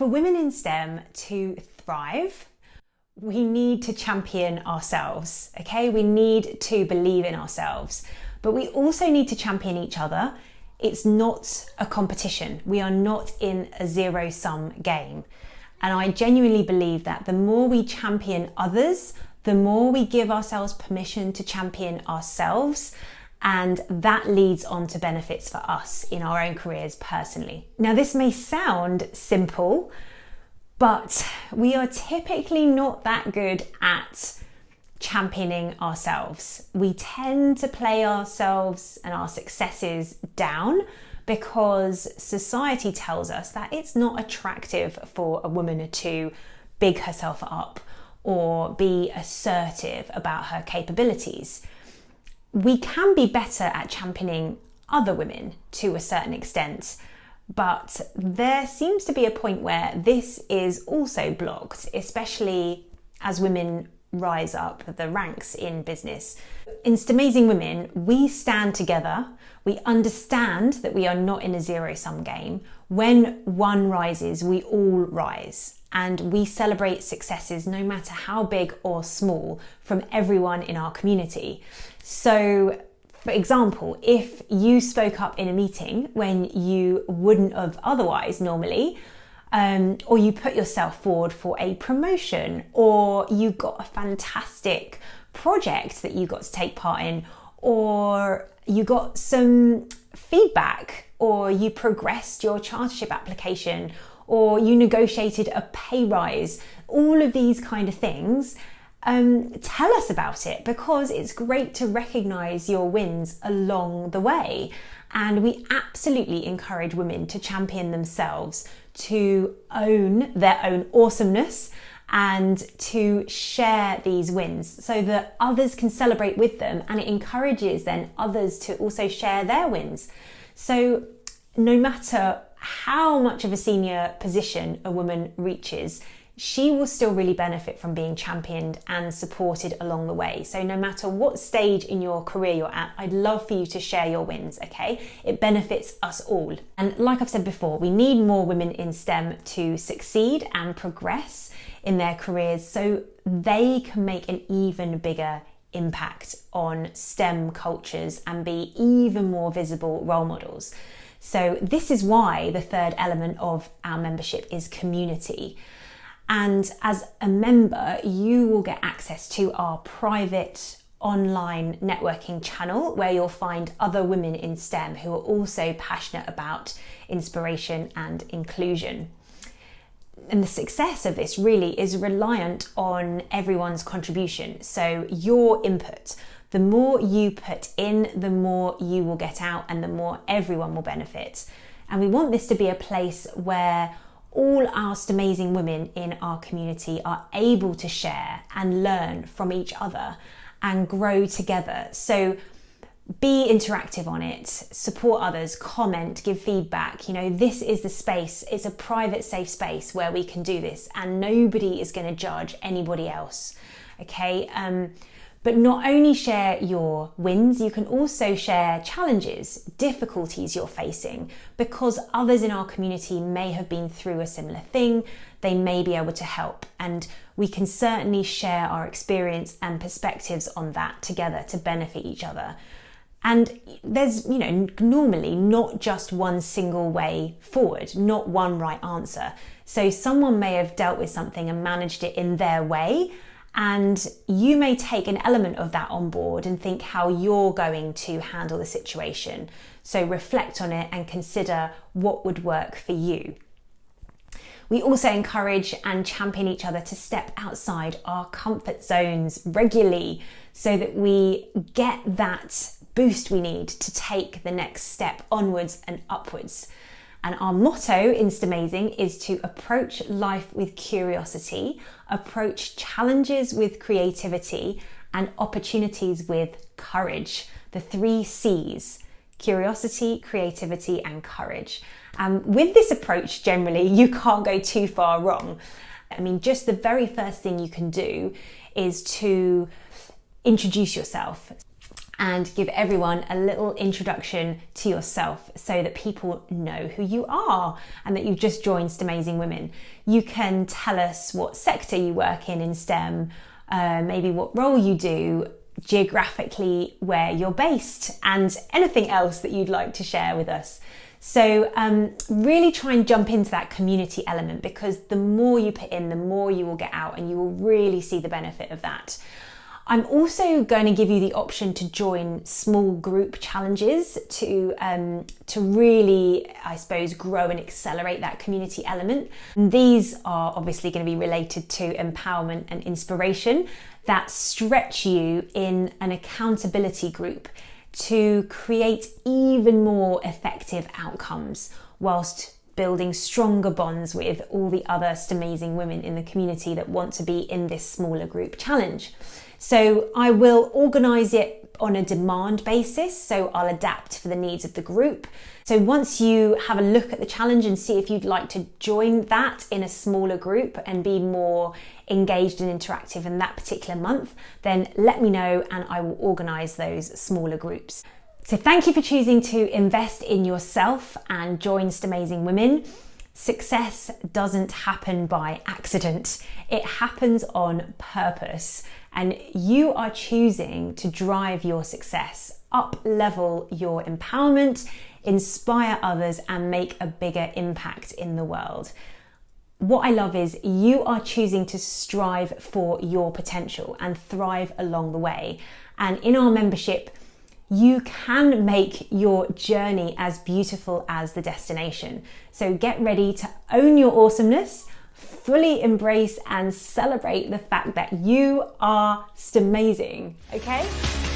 For women in STEM to thrive, we need to champion ourselves, okay? We need to believe in ourselves, but we also need to champion each other. It's not a competition. We are not in a zero-sum game. And I genuinely believe that the more we champion others, the more we give ourselves permission to champion ourselves, and that leads on to benefits for us in our own careers personally. Now, this may sound simple, but we are typically not that good at championing ourselves. We tend to play ourselves and our successes down because society tells us that it's not attractive for a woman to big herself up or be assertive about her capabilities. We can be better at championing other women to a certain extent, but there seems to be a point where this is also blocked, especially as women rise up the ranks in business. In STEMAZINGWomen, we stand together. We understand that we are not in a zero-sum game. When one rises, we all rise. And we celebrate successes, no matter how big or small, from everyone in our community. So, for example, if you spoke up in a meeting when you wouldn't have otherwise normally, or you put yourself forward for a promotion, or you got a fantastic project that you got to take part in, or you got some feedback, or you progressed your chartership application, or you negotiated a pay rise, all of these kind of things, tell us about it, because it's great to recognise your wins along the way. And we absolutely encourage women to champion themselves, to own their own awesomeness, and to share these wins so that others can celebrate with them, and it encourages then others to also share their wins. So no matter how much of a senior position a woman reaches, she will still really benefit from being championed and supported along the way. So no matter what stage in your career you're at, I'd love for you to share your wins, okay? It benefits us all. And like I've said before, we need more women in STEM to succeed and progress in their careers so they can make an even bigger impact on STEM cultures and be even more visible role models. So this is why the third element of our membership is community. And as a member, you will get access to our private online networking channel where you'll find other women in STEM who are also passionate about inspiration and inclusion. And the success of this really is reliant on everyone's contribution. So your input, the more you put in, the more you will get out and the more everyone will benefit. And we want this to be a place where all our STEMAZING women in our community are able to share and learn from each other and grow together. So be interactive on it, support others, comment, give feedback. You know, this is the space, it's a private, safe space where we can do this and nobody is going to judge anybody else, okay? But not only share your wins, you can also share challenges, difficulties you're facing, because others in our community may have been through a similar thing. They may be able to help, and we can certainly share our experience and perspectives on that together to benefit each other. And there's, you know, normally not just one single way forward, not one right answer. So someone may have dealt with something and managed it in their way, and you may take an element of that on board and think how you're going to handle the situation. So reflect on it and consider what would work for you. We also encourage and champion each other to step outside our comfort zones regularly so that we get that boost we need to take the next step onwards and upwards. And our motto in STEMAZING is to approach life with curiosity, approach challenges with creativity, and opportunities with courage. The 3 C's: curiosity, creativity, and courage. With this approach, generally, you can't go too far wrong. I mean, just the very first thing you can do is to introduce yourself. and give everyone a little introduction to yourself so that people know who you are and that you've just joined STEMAZING Women. You can tell us what sector you work in STEM, maybe what role you do, geographically where you're based, and anything else that you'd like to share with us. So really try and jump into that community element, because the more you put in, the more you will get out, and you will really see the benefit of that. I'm also going to give you the option to join small group challenges to really, I suppose, grow and accelerate that community element. And these are obviously going to be related to empowerment and inspiration that stretch you in an accountability group to create even more effective outcomes whilst building stronger bonds with all the other STEMAZING women in the community that want to be in this smaller group challenge. So I will organise it on a demand basis, so I'll adapt for the needs of the group. So once you have a look at the challenge and see if you'd like to join that in a smaller group and be more engaged and interactive in that particular month, then let me know and I will organise those smaller groups. So thank you for choosing to invest in yourself and join STEMAZING Women. Success doesn't happen by accident. It happens on purpose, and you are choosing to drive your success, up-level your empowerment, inspire others, and make a bigger impact in the world. What I love is you are choosing to strive for your potential and thrive along the way. And in our membership, you can make your journey as beautiful as the destination. So get ready to own your awesomeness, fully embrace and celebrate the fact that you are STEMAZING, okay?